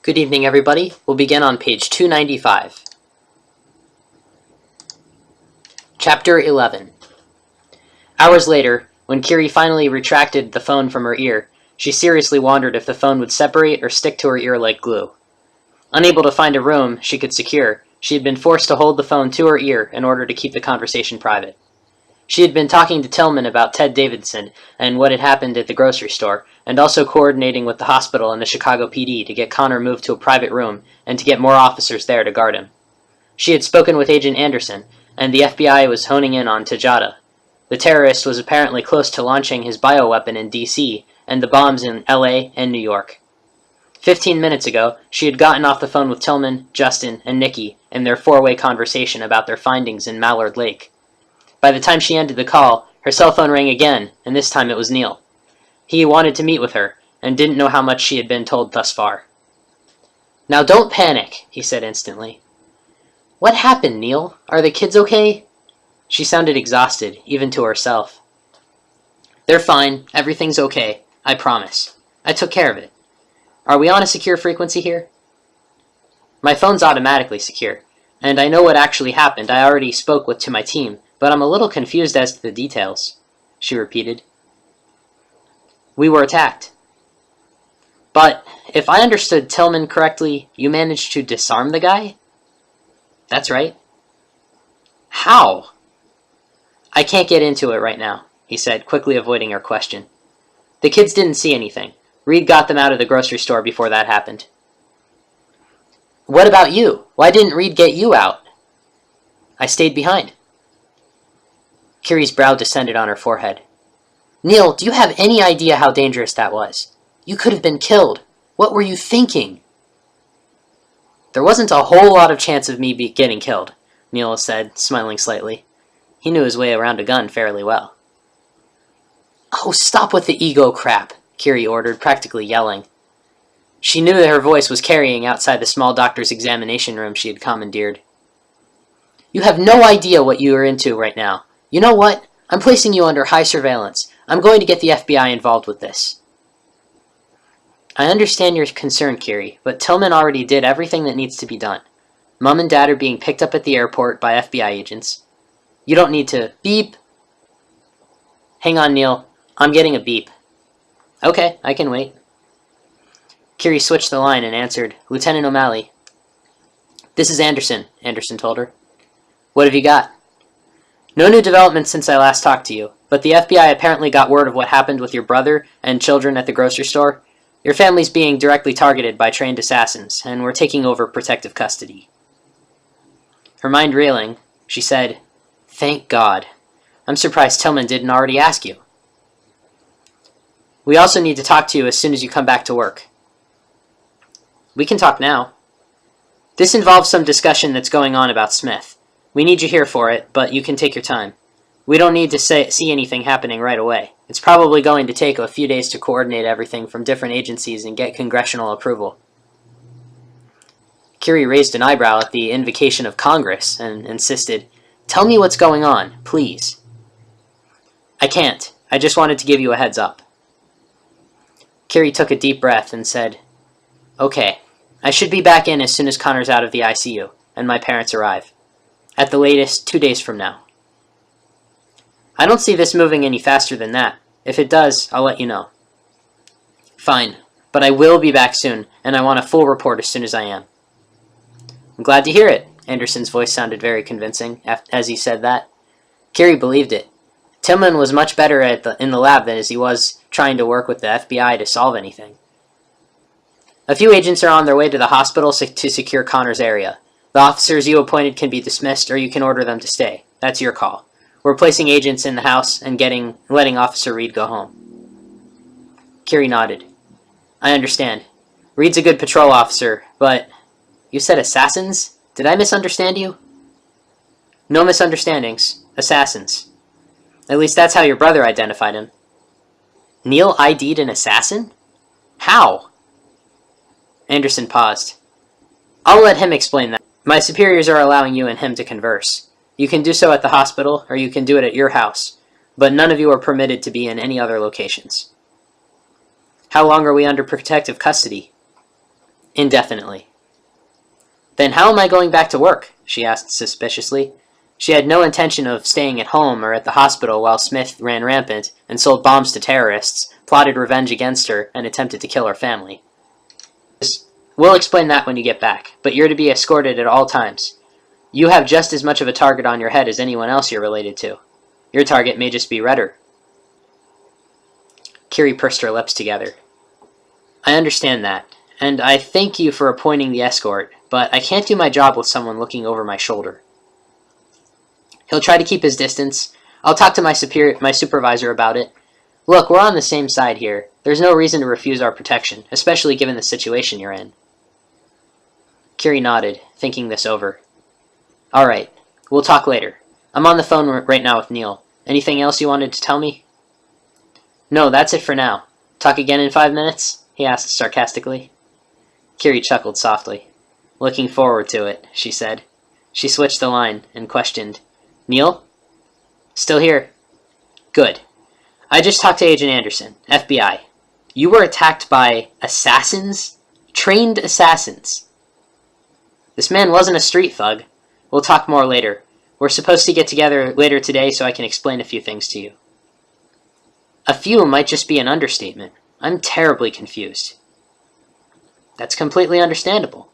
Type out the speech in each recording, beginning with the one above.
Good evening, everybody. We'll begin on page 295. Chapter 11. Hours later, when Kerry finally retracted the phone from her ear, she seriously wondered if the phone would separate or stick to her ear like glue. Unable to find a room she could secure, she had been forced to hold the phone to her ear in order to keep the conversation private. She had been talking to Tillman about Ted Davidson and what had happened at the grocery store, and also coordinating with the hospital and the Chicago PD to get Connor moved to a private room and to get more officers there to guard him. She had spoken with Agent Anderson, and the FBI was honing in on Tejada. The terrorist was apparently close to launching his bioweapon in D.C. and the bombs in L.A. and New York. 15 minutes ago, she had gotten off the phone with Tillman, Justin, and Nikki in their four-way conversation about their findings in Mallard Lake. By the time she ended the call, her cell phone rang again, and this time it was Neil. He wanted to meet with her, and didn't know how much she had been told thus far. "Now don't panic," he said instantly. "What happened, Neil? Are the kids okay?" She sounded exhausted, even to herself. "They're fine. Everything's okay. I promise. I took care of it. Are we on a secure frequency here?" "My phone's automatically secure, and I know what actually happened. I already spoke to my team, but I'm a little confused as to the details," she repeated. "We were attacked. But, if I understood Tillman correctly, you managed to disarm the guy?" "That's right." "How?" "I can't get into it right now," he said, quickly avoiding her question. "The kids didn't see anything. Reed got them out of the grocery store before that happened." "What about you? Why didn't Reed get you out?" "I stayed behind." Kerry's brow descended on her forehead. "Neil, do you have any idea how dangerous that was? You could have been killed. What were you thinking?" "There wasn't a whole lot of chance of me getting killed," Neil said, smiling slightly. He knew his way around a gun fairly well. "Oh, stop with the ego crap," Kerry ordered, practically yelling. She knew that her voice was carrying outside the small doctor's examination room she had commandeered. "You have no idea what you are into right now. You know what? I'm placing you under high surveillance. I'm going to get the FBI involved with this." "I understand your concern, Kerry, but Tillman already did everything that needs to be done. Mom and Dad are being picked up at the airport by FBI agents. You don't need to beep." "Hang on, Neil. I'm getting a beep." "Okay, I can wait." Kerry switched the line and answered, "Lieutenant O'Malley." "This is Anderson," Anderson told her. "What have you got?" "No new developments since I last talked to you, but the FBI apparently got word of what happened with your brother and children at the grocery store. Your family's being directly targeted by trained assassins, and we're taking over protective custody." Her mind reeling, she said, "Thank God. I'm surprised Tillman didn't already ask you." "We also need to talk to you as soon as you come back to work." "We can talk now." "This involves some discussion that's going on about Smith. We need you here for it, but you can take your time. We don't need to see anything happening right away. It's probably going to take a few days to coordinate everything from different agencies and get congressional approval." Kerry raised an eyebrow at the invocation of Congress and insisted, "Tell me what's going on, please." "I can't. I just wanted to give you a heads up." Kerry took a deep breath and said, "Okay, I should be back in as soon as Connor's out of the ICU and my parents arrive. At the latest, 2 days from now." "I don't see this moving any faster than that. If it does, I'll let you know." "Fine, but I will be back soon, and I want a full report as soon as I am." "I'm glad to hear it." Anderson's voice sounded very convincing as he said that. Kerry believed it. Tillman was much better in the lab than as he was trying to work with the FBI to solve anything. "A few agents are on their way to the hospital to secure Connor's area. The officers you appointed can be dismissed, or you can order them to stay. That's your call. We're placing agents in the house and letting Officer Reed go home." Kerry nodded. "I understand. Reed's a good patrol officer, but... You said assassins? Did I misunderstand you?" "No misunderstandings. Assassins. At least that's how your brother identified him." "Neil ID'd an assassin? How?" Anderson paused. "I'll let him explain that. My superiors are allowing you and him to converse. You can do so at the hospital, or you can do it at your house, but none of you are permitted to be in any other locations." "How long are we under protective custody?" Indefinitely. Then how am I going back to work? She asked suspiciously. She had no intention of staying at home or at the hospital while Smith ran rampant and sold bombs to terrorists, plotted revenge against her, and attempted to kill her family. We'll explain that when you get back, but you're to be escorted at all times. You have just as much of a target on your head as anyone else you're related to. Your target may just be redder. Kerry pursed her lips together. I understand that, and I thank you for appointing the escort, but I can't do my job with someone looking over my shoulder. He'll try to keep his distance. I'll talk to my supervisor about it. Look, we're on the same side here. There's no reason to refuse our protection, especially given the situation you're in. Kerry nodded, thinking this over. All right, we'll talk later. I'm on the phone right now with Neil. Anything else you wanted to tell me? No, that's it for now. Talk again in 5 minutes? He asked sarcastically. Kerry chuckled softly. Looking forward to it, she said. She switched the line and questioned, Neil? Still here. Good. I just talked to Agent Anderson, FBI. You were attacked by assassins? Trained assassins. This man wasn't a street thug. We'll talk more later. We're supposed to get together later today so I can explain a few things to you. A few might just be an understatement. I'm terribly confused. That's completely understandable.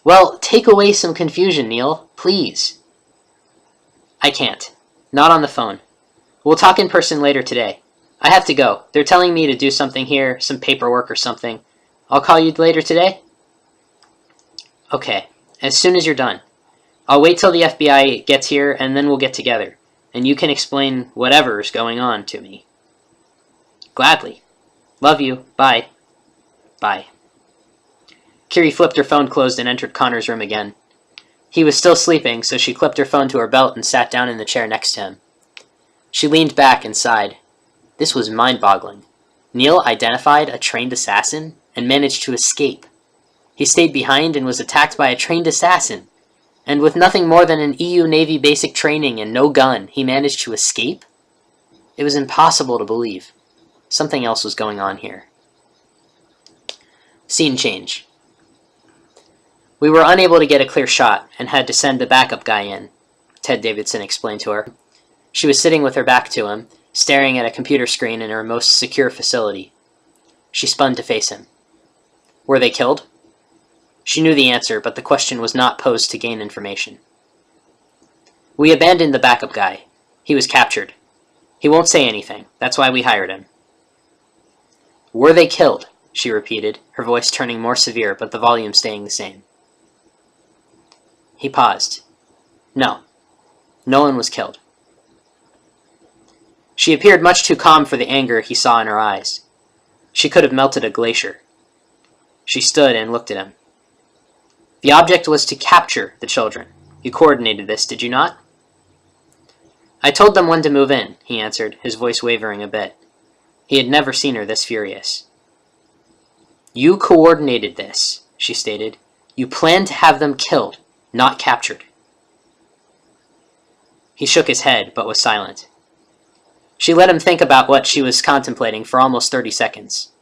Well, take away some confusion, Neil. Please. I can't. Not on the phone. We'll talk in person later today. I have to go. They're telling me to do something here, some paperwork or something. I'll call you later today? Okay, as soon as you're done. I'll wait till the FBI gets here and then we'll get together, and you can explain whatever's going on to me. Gladly. Love you. Bye. Bye. Kerry flipped her phone closed and entered Connor's room again. He was still sleeping, so she clipped her phone to her belt and sat down in the chair next to him. She leaned back and sighed. This was mind-boggling. Neil identified a trained assassin and managed to escape. He stayed behind and was attacked by a trained assassin. And with nothing more than an EU Navy basic training and no gun, he managed to escape? It was impossible to believe. Something else was going on here. Scene change. We were unable to get a clear shot and had to send the backup guy in, Ted Davidson explained to her. She was sitting with her back to him, staring at a computer screen in her most secure facility. She spun to face him. Were they killed? She knew the answer, but the question was not posed to gain information. We abandoned the backup guy. He was captured. He won't say anything. That's why we hired him. Were they killed? She repeated, her voice turning more severe, but the volume staying the same. He paused. No. No one was killed. She appeared much too calm for the anger he saw in her eyes. She could have melted a glacier. She stood and looked at him. The object was to capture the children. You coordinated this, did you not? I told them when to move in, he answered, his voice wavering a bit. He had never seen her this furious. You coordinated this, she stated. You planned to have them killed, not captured. He shook his head, but was silent. She let him think about what she was contemplating for almost 30 seconds.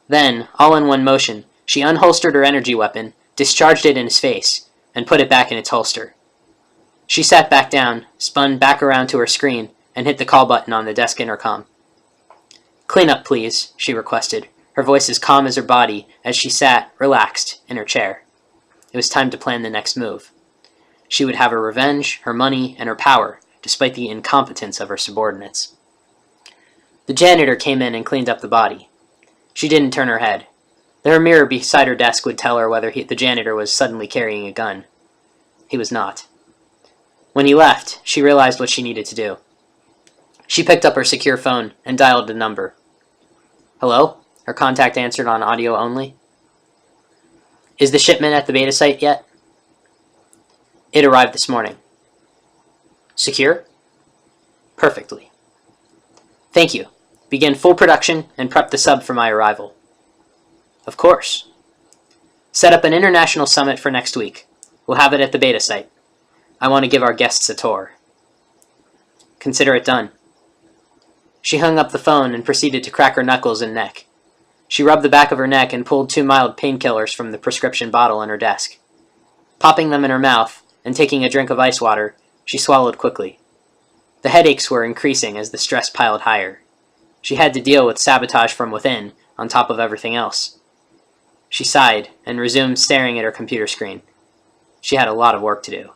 Then, all in one motion, she unholstered her energy weapon, discharged it in his face, and put it back in its holster. She sat back down, spun back around to her screen, and hit the call button on the desk intercom. Clean up, please, she requested, her voice as calm as her body as she sat, relaxed, in her chair. It was time to plan the next move. She would have her revenge, her money, and her power, despite the incompetence of her subordinates. The janitor came in and cleaned up the body. She didn't turn her head. Her mirror beside her desk would tell her whether the janitor was suddenly carrying a gun. He was not. When he left, she realized what she needed to do. She picked up her secure phone and dialed the number. Hello? Her contact answered on audio only. Is the shipment at the beta site yet? It arrived this morning. Secure? Perfectly. Thank you. Begin full production and prep the sub for my arrival. Of course. Set up an international summit for next week. We'll have it at the beta site. I want to give our guests a tour. Consider it done. She hung up the phone and proceeded to crack her knuckles and neck. She rubbed the back of her neck and pulled 2 mild painkillers from the prescription bottle on her desk. Popping them in her mouth and taking a drink of ice water, she swallowed quickly. The headaches were increasing as the stress piled higher. She had to deal with sabotage from within, on top of everything else. She sighed and resumed staring at her computer screen. She had a lot of work to do.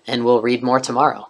And we'll read more tomorrow.